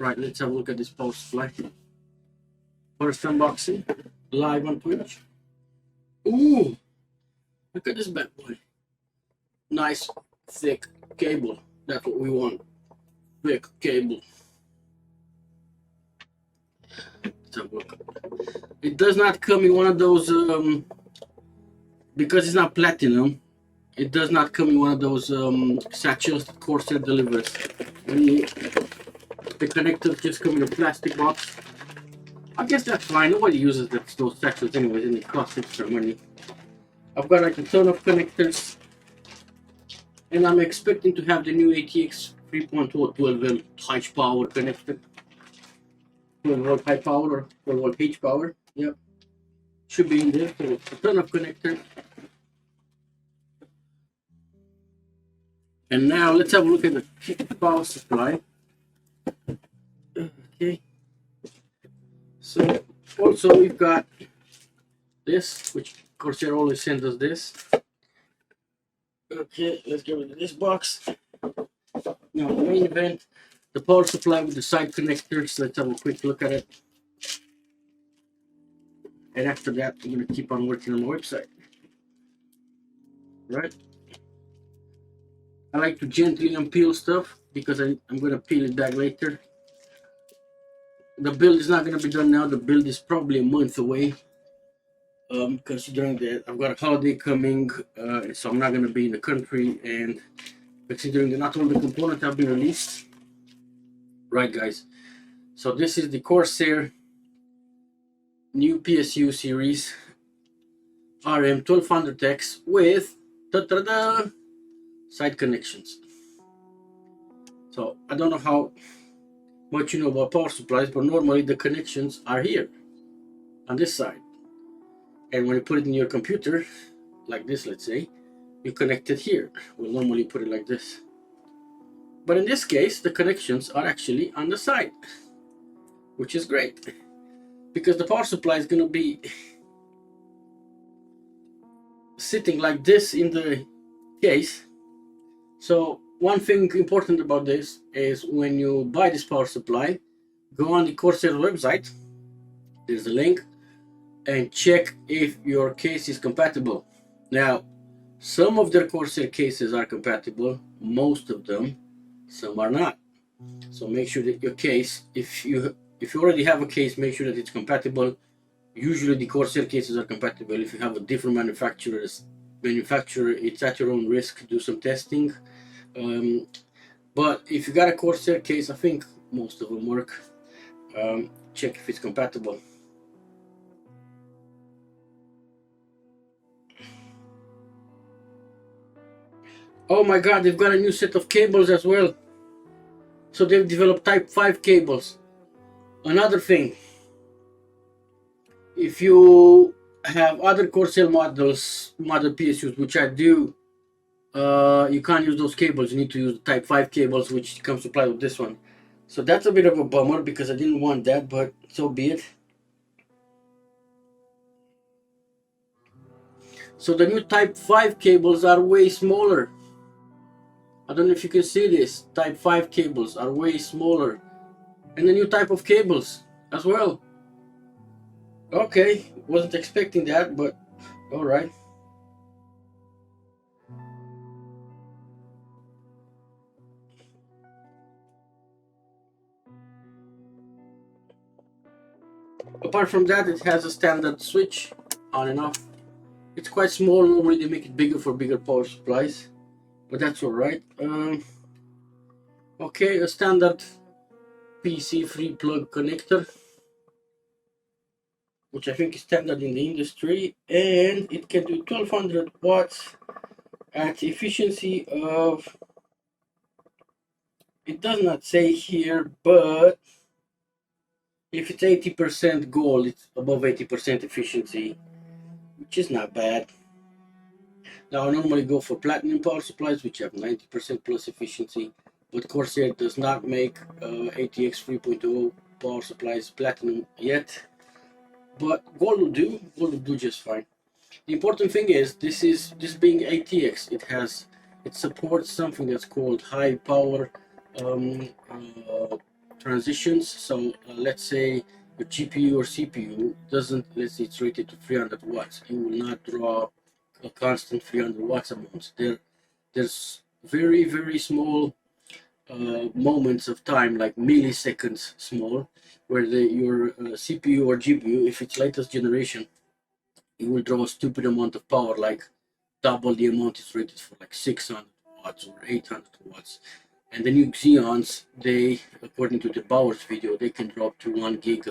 Right, let's have a look at this power supply. First unboxing, live on Twitch. Ooh, look at this bad boy. Nice, thick cable. That's what we want. Thick cable. Let's have a look. It does not come in one of those, because it's not platinum, it does not come in one of those satchels that Corsair delivers. The connectors just come in a plastic box. I guess that's fine. Nobody uses those satchels anyways, and it costs extra money. I've got like a ton of connectors, and I'm expecting to have the new ATX 3.0 12V high power connector. 12V high power or 12V H power. Yep. Should be in there. So a ton of connectors. And now let's have a look at the power supply. Okay. So also we've got this, which Corsair always sends us this. Okay, let's get rid of this box. Now the main event, the power supply with the side connectors. Let's have a quick look at it. And after that, I'm gonna keep on working on my website. Right? I like to gently unpeel stuff because I'm gonna peel it back later. The build is not gonna be done now. The build is probably a month away. Considering that I've got a holiday coming, so I'm not gonna be in the country, and considering that not all the components have been released. Right, guys. So this is the Corsair new PSU series RM1200X with side connections. So I don't know how much you know about power supplies, but normally the connections are here on this side, and when you put it in your computer like this, let's say, you connect it here. We'll normally put it like this, but in this case the connections are actually on the side, which is great because the power supply is going to be sitting like this in the case. So one thing important about this is when you buy this power supply, go on the Corsair website, there's a link, and check if your case is compatible. Now, some of their Corsair cases are compatible, most of them, some are not. So make sure that your case, if you already have a case, make sure that it's compatible. Usually the Corsair cases are compatible. If you have a different manufacturer, it's at your own risk. Do some testing. But if you got a Corsair case, I think most of them work. Check if it's compatible. Oh my god, they've got a new set of cables as well. So they've developed Type 5 cables. Another thing, if you have other Corsair model PSUs, which I do, you can't use those cables. You need to use the Type 5 cables, which comes supplied with this one. So that's a bit of a bummer because I didn't want that, but so be it. So the new Type 5 cables are way smaller. I don't know if you can see this. Type 5 cables are way smaller. And the new type of cables as well. Okay, wasn't expecting that, but alright. Apart from that, it has a standard switch on and off. It's quite small. Normally they make it bigger for bigger power supplies, but that's alright. Okay, a standard PC free plug connector, which I think is standard in the industry, and it can do 1200 watts at efficiency of, it does not say here, but if it's 80% gold, it's above 80% efficiency, which is not bad. Now I normally go for platinum power supplies, which have 90% plus efficiency, but Corsair does not make ATX 3.0 power supplies platinum yet. But gold will do. Gold will do just fine. The important thing is this being ATX, it supports something that's called high power transitions. So let's say your GPU or CPU doesn't, let's say it's rated to 300 watts, you will not draw a constant 300 watts amount. There's very small moments of time, like milliseconds small, where your CPU or GPU, if it's latest generation, it will draw a stupid amount of power, like double the amount it's rated for, like 600 watts or 800 watts. And the new Xeons, they, according to the Bowers video, they can drop to 1 gig,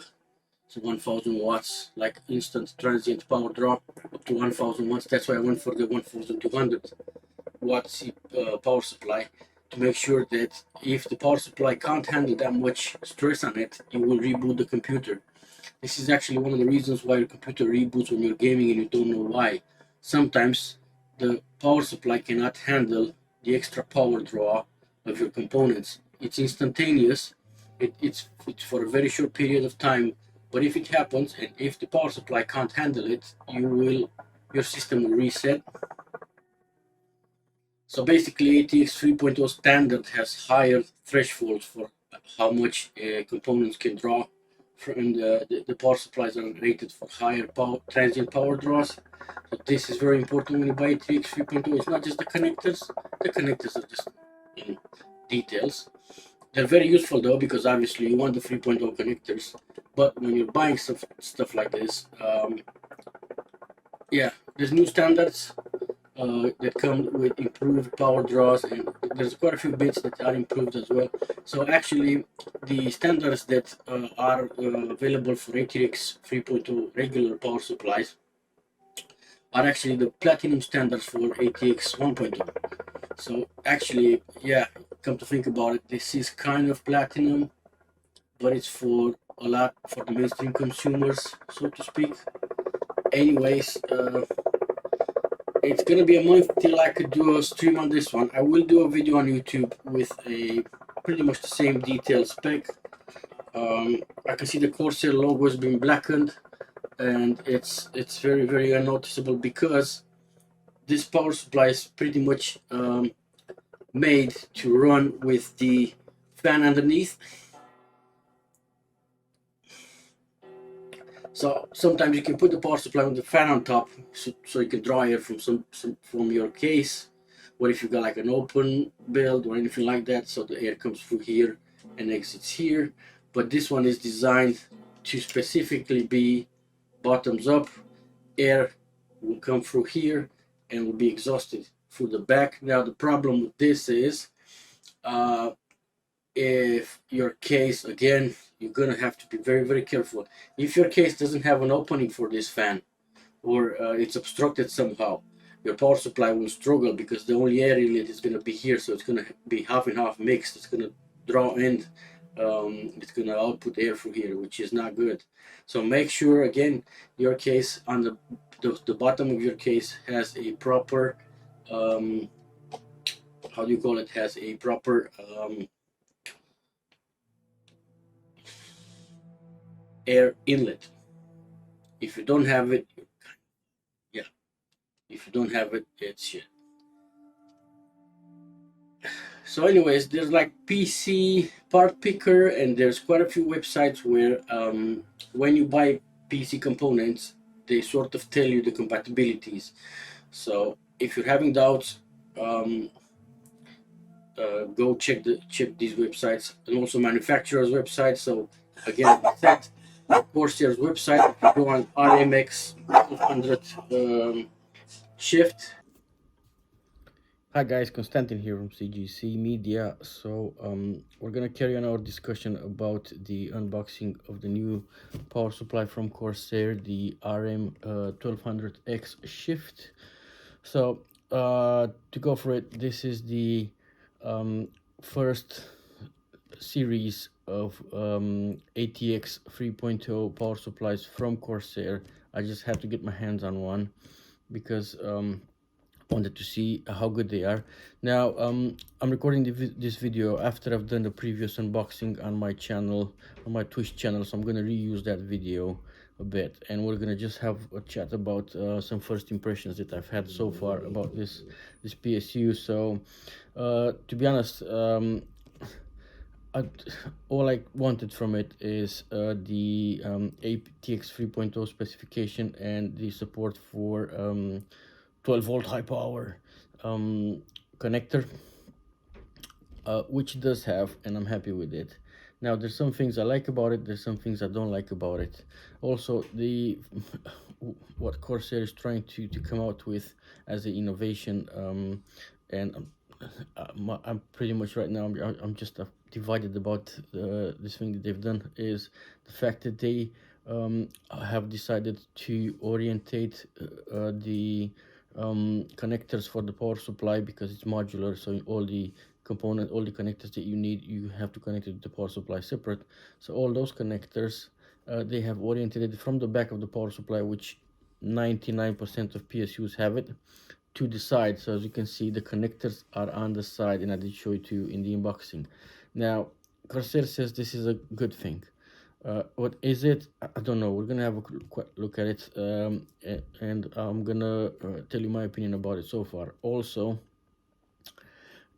so 1000 watts, like instant transient power drop up to 1000 watts. That's why I went for the 1200 watts power supply, to make sure that if the power supply can't handle that much stress on it, you will reboot the computer. This is actually one of the reasons why your computer reboots when you're gaming and you don't know why. Sometimes the power supply cannot handle the extra power draw of your components. It's instantaneous, it's for a very short period of time, but if it happens and if the power supply can't handle it, your system will reset. So basically, ATX 3.0 standard has higher thresholds for how much components can draw, and the power supplies are rated for higher transient power draws. So this is very important when you buy ATX 3.0. It's not just the connectors. The connectors are just details. They're very useful though, because obviously you want the 3.0 connectors. But when you're buying stuff like this, yeah, there's new standards that come with improved power draws, and there's quite a few bits that are improved as well. So actually, the standards that are available for ATX 3.0 regular power supplies are actually the platinum standards for ATX 1.0. So actually, yeah, come to think about it, this is kind of platinum, but it's for a lot for the mainstream consumers, so to speak. Anyways, it's gonna be a month till I could do a stream on this one. I will do a video on YouTube with a pretty much the same detailed spec. I can see the Corsair logo has been blackened, and it's very unnoticeable, because this power supply is pretty much made to run with the fan underneath. So sometimes you can put the power supply with the fan on top, so you can draw air from your case, or if you've got like an open build or anything like that, so the air comes through here and exits here. But this one is designed to specifically be bottoms up. Air will come through here and will be exhausted through the back. Now the problem with this is, if your case, again, you're gonna have to be very careful. If your case doesn't have an opening for this fan, or it's obstructed somehow, your power supply will struggle, because the only air inlet is gonna be here, so it's gonna be half and half mixed. It's gonna draw in, it's gonna output air through here, which is not good. So make sure, again, your case on the bottom of your case has a proper, how do you call it, has a proper air inlet. If you don't have it, yeah, if you don't have it, it's shit. So anyways, there's like PC part picker, and there's quite a few websites where when you buy PC components, they sort of tell you the compatibilities. So if you're having doubts, go check these websites, and also manufacturers' websites. So again, that Corsair's website, if you go on RM1200 shift. Hi guys, Konstantin here from CGC Media. So we're gonna carry on our discussion about the unboxing of the new power supply from Corsair, the RM1200X shift. So to go for it, this is the first series of ATX 3.0 power supplies from Corsair. I just had to get my hands on one, because wanted to see how good they are. Now I'm recording this video after I've done the previous unboxing on my channel, on my Twitch channel, so I'm going to reuse that video a bit, and we're going to just have a chat about some first impressions that I've had so far about this PSU. So to be honest, all I wanted from it is the ATX 3.0 specification and the support for 12-volt high power connector, which it does have, and I'm happy with it. Now, there's some things I like about it, there's some things I don't like about it. Also, the what Corsair is trying to come out with as an innovation, and I'm pretty much right now, I'm just divided about this thing that they've done, is the fact that they have decided to orientate the connectors for the power supply, because it's modular, so all the connectors that you need, you have to connect it to the power supply separate. So all those connectors, they have oriented it from the back of the power supply, which 99% of PSUs have it, to the side. So as you can see, the connectors are on the side, and I did show it to you in the unboxing. Now, Corsair says this is a good thing. What is it? I don't know. We're gonna have a quick look at it, and I'm gonna tell you my opinion about it so far. Also,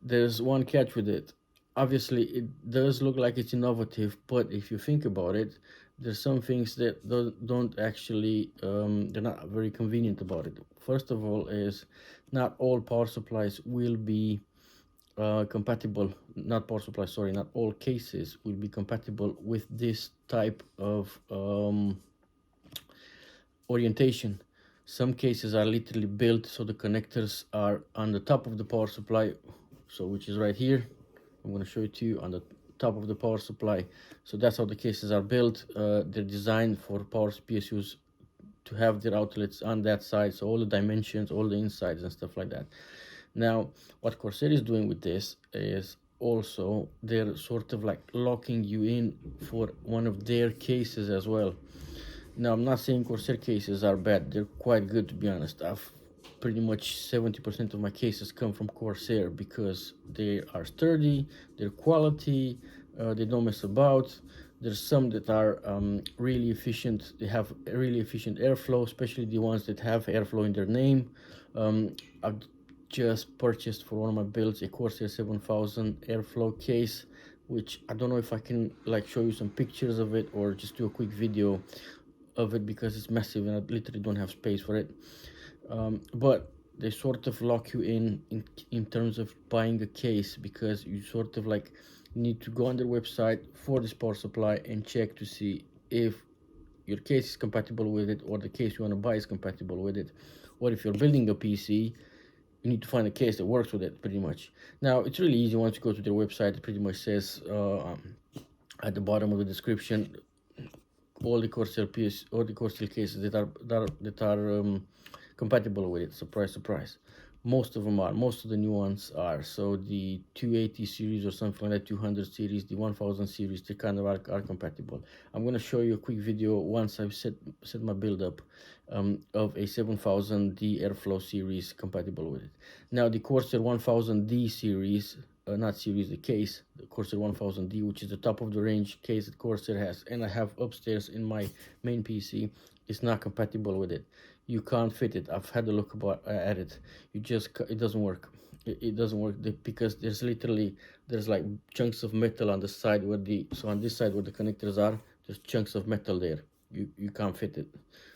there's one catch with it. Obviously, it does look like it's innovative, but if you think about it, there's some things that don't actually, they're not very convenient about it. First of all, is not all power supplies will be compatible. Not power supplies, sorry, not all cases will be compatible with this type of orientation. Some cases are literally built so the connectors are on the top of the power supply, so which is right here. I'm going to show it to you on the top of the power supply. So that's how the cases are built. They're designed for power PSUs to have their outlets on that side, so all the dimensions, all the insides and stuff like that. Now, what Corsair is doing with this is also they're sort of like locking you in for one of their cases as well. Now, I'm not saying Corsair cases are bad. They're quite good, to be honest. I've pretty much 70% of my cases come from Corsair because they are sturdy, they're quality, they don't mess about. There's some that are really efficient. They have really efficient airflow, especially the ones that have airflow in their name. I've just purchased for one of my builds a Corsair 7000 airflow case, which I don't know if I can like show you some pictures of it or just do a quick video of it, because it's massive and I literally don't have space for it. But they sort of lock you in terms of buying a case, because you sort of like need to go on their website for this power supply and check to see if your case is compatible with it, or the case you want to buy is compatible with it. Or if you're building a PC, you need to find a case that works with it, pretty much. Now, it's really easy. Once you go to their website, it pretty much says at the bottom of the description all the Corsair cases that are compatible with it. Surprise, surprise. Most of them are. Most of the new ones are. So the 280 series or something like that, 200 series, the 1000 series, they kind of are compatible. I'm going to show you a quick video once I've set my build up of a 7000D Airflow series compatible with it. Now, the Corsair 1000D series, not series, the case, the Corsair 1000D, which is the top of the range case that Corsair has, and I have upstairs in my main PC, is not compatible with it. You can't fit it. I've had a look at it. It doesn't work. It doesn't work because there's like chunks of metal on the side so on this side where the connectors are, there's chunks of metal there. You can't fit it.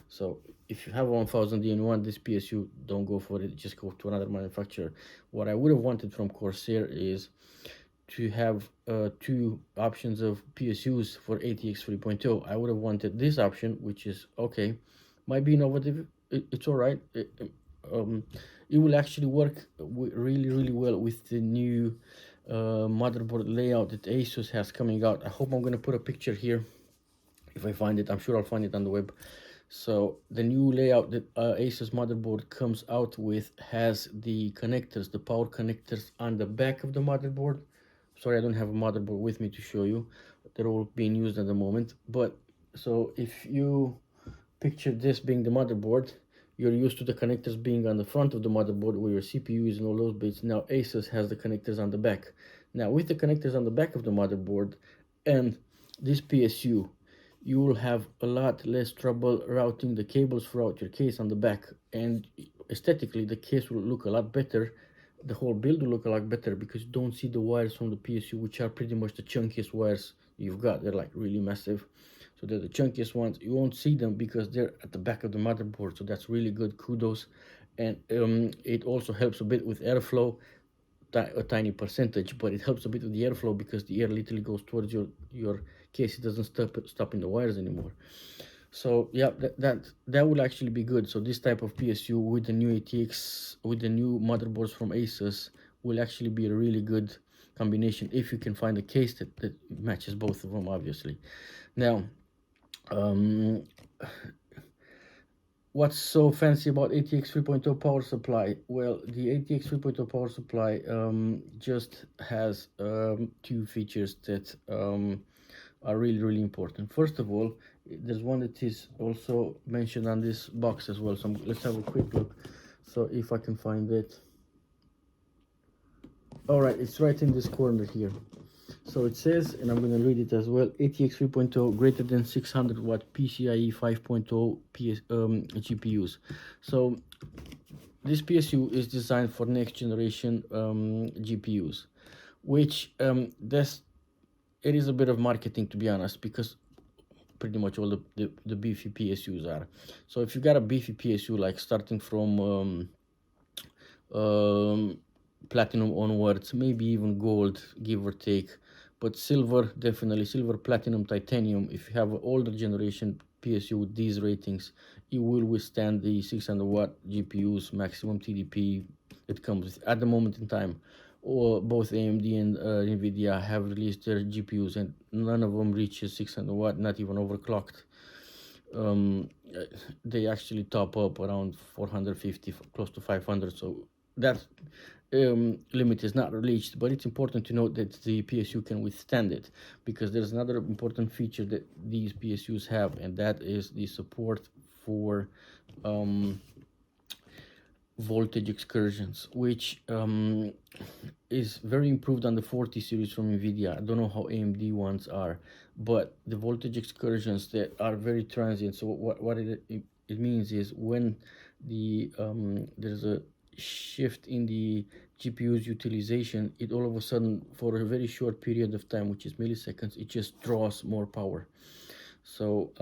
So if you have 1000D and you want this PSU, don't go for it. Just go to another manufacturer. What I would have wanted from Corsair is to have two options of PSUs for ATX 3.0. I would have wanted this option, which is okay, might be innovative. It's all right. It will actually work really well with the new motherboard layout that Asus has coming out. I hope I'm going to put a picture here if I find it. I'm sure I'll find it on the web. So the new layout that Asus motherboard comes out with has the connectors, the power connectors on the back of the motherboard. Sorry, I don't have a motherboard with me to show you. They're all being used at the moment. But so if you picture this being the motherboard, you're used to the connectors being on the front of the motherboard where your CPU is and all those bits. Now Asus has the connectors on the back. Now with the connectors on the back of the motherboard and this PSU, you will have a lot less trouble routing the cables throughout your case on the back, and aesthetically the case will look a lot better the whole build will look a lot better because you don't see the wires from the PSU, which are pretty much the chunkiest wires you've got. They're like really massive, so they're the chunkiest ones. You won't see them because they're at the back of the motherboard, so that's really good. Kudos. And it also helps a bit with airflow, a tiny percentage, but it helps a bit with the airflow because the air literally goes towards your case. It doesn't stop in the wires anymore. So yeah, that will actually be good. So this type of PSU with the new ATX, with the new motherboards from Asus, will actually be a really good combination if you can find a case that matches both of them, obviously. Now, what's so fancy about ATX 3.0 power supply? Well, the ATX 3.0 power supply just has two features that are really important. First of all, there's one that is also mentioned on this box as well. So let's have a quick look. So if I can find it. All right, it's right in this corner here. So it says, and I'm going to read it as well, ATX 3.0 greater than 600 watt PCIe 5.0 GPUs. So this PSU is designed for next generation GPUs, which it is a bit of marketing, to be honest, because pretty much all the beefy PSUs are. So if you got a beefy PSU, like starting from platinum onwards, maybe even gold, give or take, but silver, definitely silver, platinum, titanium, if you have an older generation PSU with these ratings, it will withstand the 600 watt GPUs maximum TDP it comes with at the moment in time. Or both AMD and Nvidia have released their GPUs, and none of them reaches 600 watt, not even overclocked. They actually top up around 450, close to 500. So that limit is not reached, but it's important to note that the PSU can withstand it, because there's another important feature that these PSUs have, and that is the support for voltage excursions, which is very improved on the 40 series from Nvidia. I don't know how AMD ones are, but the voltage excursions that are very transient. So what it means is when the there's a shift in the GPU's utilization, it all of a sudden, for a very short period of time, which is milliseconds, it just draws more power. So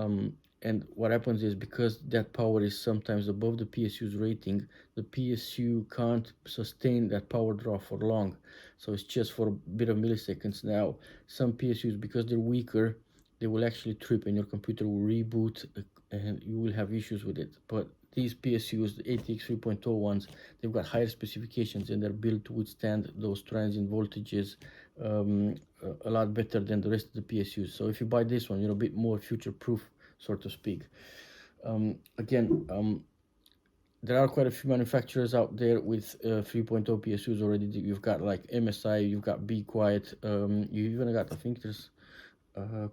and what happens is, because that power is sometimes above the PSU's rating, the PSU can't sustain that power draw for long. So it's just for a bit of milliseconds. Now, some PSUs, because they're weaker, they will actually trip and your computer will reboot and you will have issues with it. But these PSUs, the ATX 3.0 ones, they've got higher specifications and they're built to withstand those transient voltages a lot better than the rest of the PSUs. So if you buy this one, you're a bit more future-proof, so to speak. Again, there are quite a few manufacturers out there with 3.0 PSUs already. You've got like MSI, you've got Be Quiet, you even got, I think there's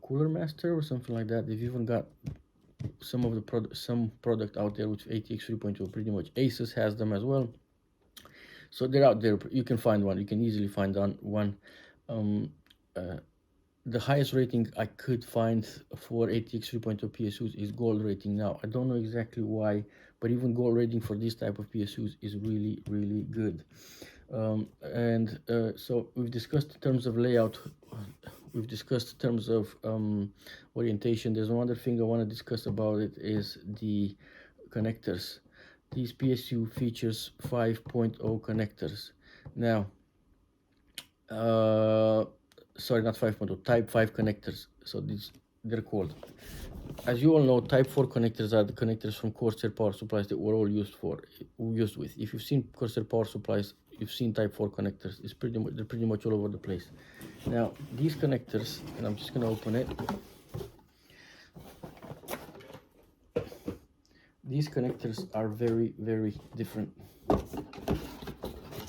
Cooler Master or something like that. They've even got some of the some product out there with ATX 3.0. Pretty much Asus has them as well. So they're out there. You can find one. You can easily find one. The highest rating I could find for ATX 3.0 PSUs is gold rating. Now, I don't know exactly why, but even gold rating for this type of PSUs is really good. So we've discussed in terms of layout, we've discussed in terms of orientation. There's one other thing I want to discuss about it, is the connectors. These PSU features 5.0 connectors. Now, sorry, not 5.0, type 5 connectors. So they're called. As you all know, type 4 connectors are the connectors from Corsair power supplies that we're all used with. If you've seen Corsair power supplies, you've seen type 4 connectors. They're pretty much all over the place. Now, these connectors, and I'm just going to open it. These connectors are very different.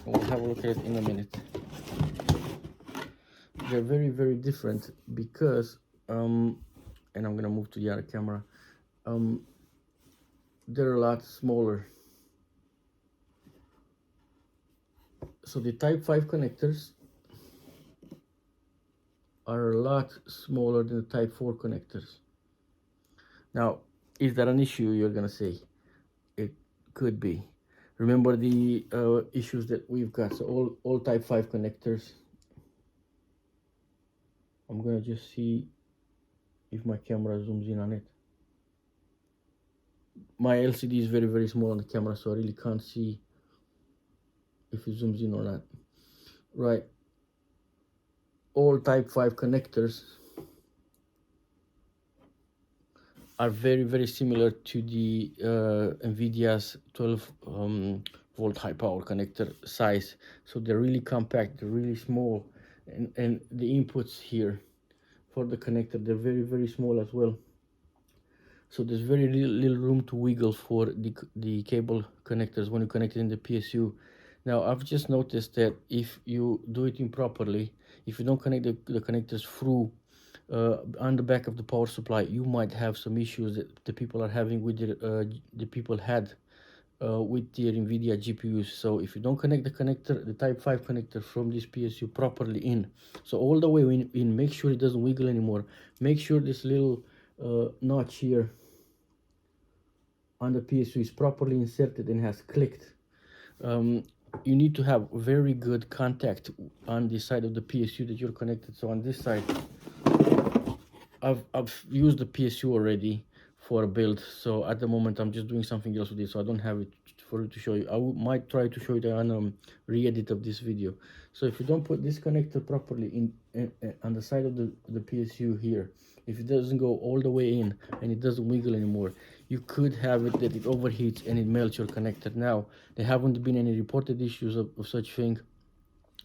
We'll have a look at it in a minute. They're very different because and I'm gonna move to the other camera. They're a lot smaller. So the type 5 connectors are a lot smaller than the type 4 connectors. Now, is that an issue, you're gonna say? It could be, remember the issues that we've got. So all type 5 connectors. I'm gonna just see if my camera zooms in on it. My LCD is very, very small on the camera, so I really can't see if it zooms in or not. Right, all type 5 connectors are very, very similar to the NVIDIA's 12 volt high power connector size. So they're really compact, they're really small, and the inputs here for the connector, they're very, very small as well. So there's very little room to wiggle for the cable connectors when you connect it in the PSU. Now I've just noticed that if you do it improperly, if you don't connect the connectors through on the back of the power supply, you might have some issues that the people are having with the people had with their NVIDIA GPUs. So if you don't connect the connector, the type 5 connector from this PSU properly in, so all the way in, make sure it doesn't wiggle anymore. Make sure this little notch here on the PSU is properly inserted and has clicked. You need to have very good contact on the side of the PSU that you're connected. So on this side, I've used the PSU already for a build, so at the moment I'm just doing something else with it, so I don't have it for you to show you. I might try to show you on re-edit of this video. So if you don't put this connector properly in on the side of the PSU here, if it doesn't go all the way in and it doesn't wiggle anymore, you could have it that it overheats and it melts your connector. Now there haven't been any reported issues of such thing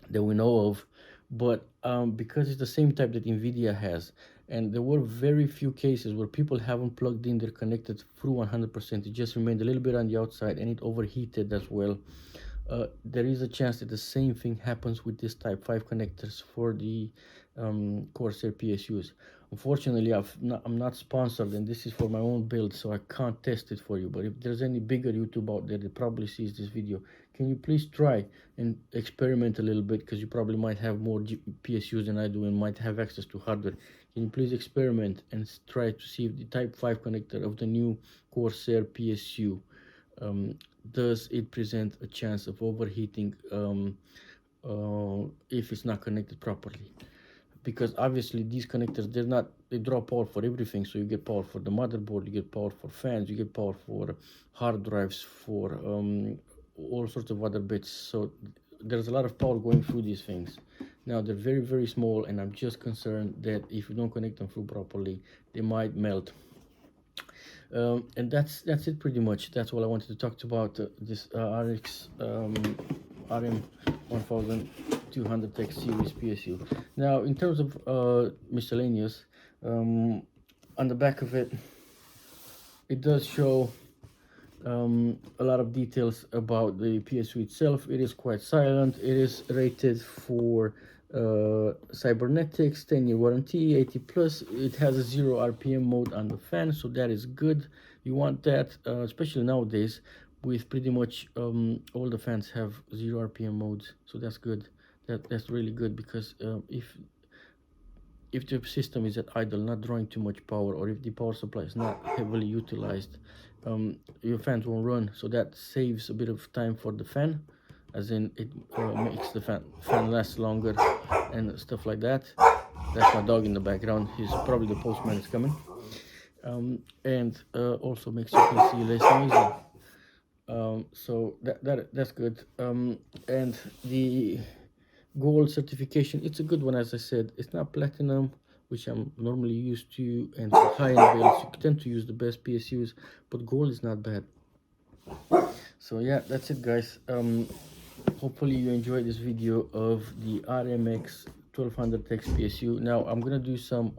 that we know of, but because it's the same type that NVIDIA has, and there were very few cases where people haven't plugged in their connectors through 100%, it just remained a little bit on the outside and it overheated as well. There is a chance that the same thing happens with this type 5 connectors for the Corsair PSUs. Unfortunately, I'm not sponsored, and this is for my own build, so I can't test it for you. But if there's any bigger YouTube out there that probably sees this video, can you please try and experiment a little bit, because you probably might have more PSUs than I do and might have access to hardware. Can you please experiment and try to see if the type 5 connector of the new Corsair PSU does it present a chance of overheating if it's not connected properly? Because obviously these connectors, they draw power for everything. So you get power for the motherboard, you get power for fans, you get power for hard drives, for all sorts of other bits. So there's a lot of power going through these things. Now they're very, very small, and I'm just concerned that if you don't connect them through properly, they might melt. And that's it pretty much. That's all I wanted to talk about this RX RM1200X series PSU. Now in terms of miscellaneous, on the back of it, it does show a lot of details about the PSU itself. It is quite silent. It is rated for cybernetics, 10-year warranty, 80 plus. It has a 0 RPM mode on the fan, so that is good. You want that, especially nowadays with pretty much all the fans have 0 RPM modes, so that's good. That's really good, because if the system is at idle, not drawing too much power, or if the power supply is not heavily utilized, your fans won't run. So that saves a bit of time for the fan, as in it makes the fan last longer and stuff like that. That's my dog in the background. He's probably the postman is coming. And also makes your PC less noisy. So that's good. And the gold certification, it's a good one. As I said, it's not platinum, which I'm normally used to, and for high-end builds you tend to use the best PSUs, but gold is not bad. So yeah, that's it, guys. Hopefully you enjoyed this video of the RMX 1200X PSU. Now I'm gonna do some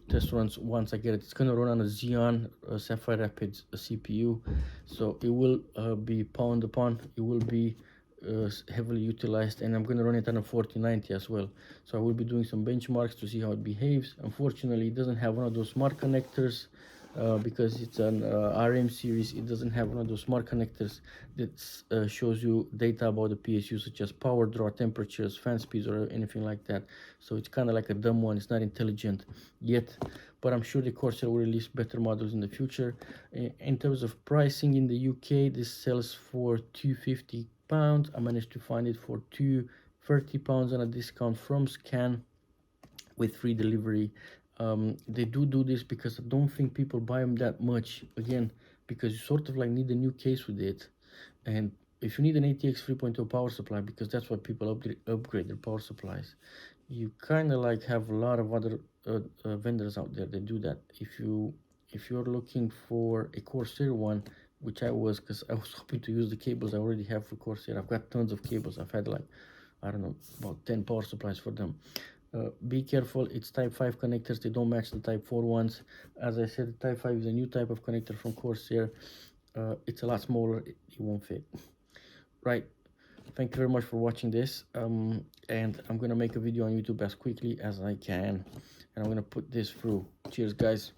test runs once I get it. It's gonna run on a Xeon Sapphire Rapids CPU, so it will be pound upon. It will be heavily utilized, and I'm going to run it on a 4090 as well. So I will be doing some benchmarks to see how it behaves. Unfortunately, it doesn't have one of those smart connectors because it's an RM series. It doesn't have one of those smart connectors that shows you data about the PSU, such as power draw, temperatures, fan speeds, or anything like that. So it's kind of like a dumb one. It's not intelligent yet, but I'm sure the Corsair will release better models in the future. In terms of pricing in the UK, this sells for £250. I managed to find it for £230 on a discount from Scan with free delivery. They do this because I don't think people buy them that much, again, because you sort of like need a new case with it. And if you need an ATX 3.0 power supply, because that's what people upgrade their power supplies, you kind of like have a lot of other vendors out there that do that. If you're looking for a Corsair one, which I was, because I was hoping to use the cables I already have for Corsair. I've got tons of cables. I've had like, I don't know, about 10 power supplies for them. Be careful, it's type 5 connectors, they don't match the type 4 ones. As I said, the type 5 is a new type of connector from Corsair. It's a lot smaller, it won't fit. Right, thank you very much for watching this, and I'm gonna make a video on YouTube as quickly as I can, and I'm gonna put this through. Cheers guys.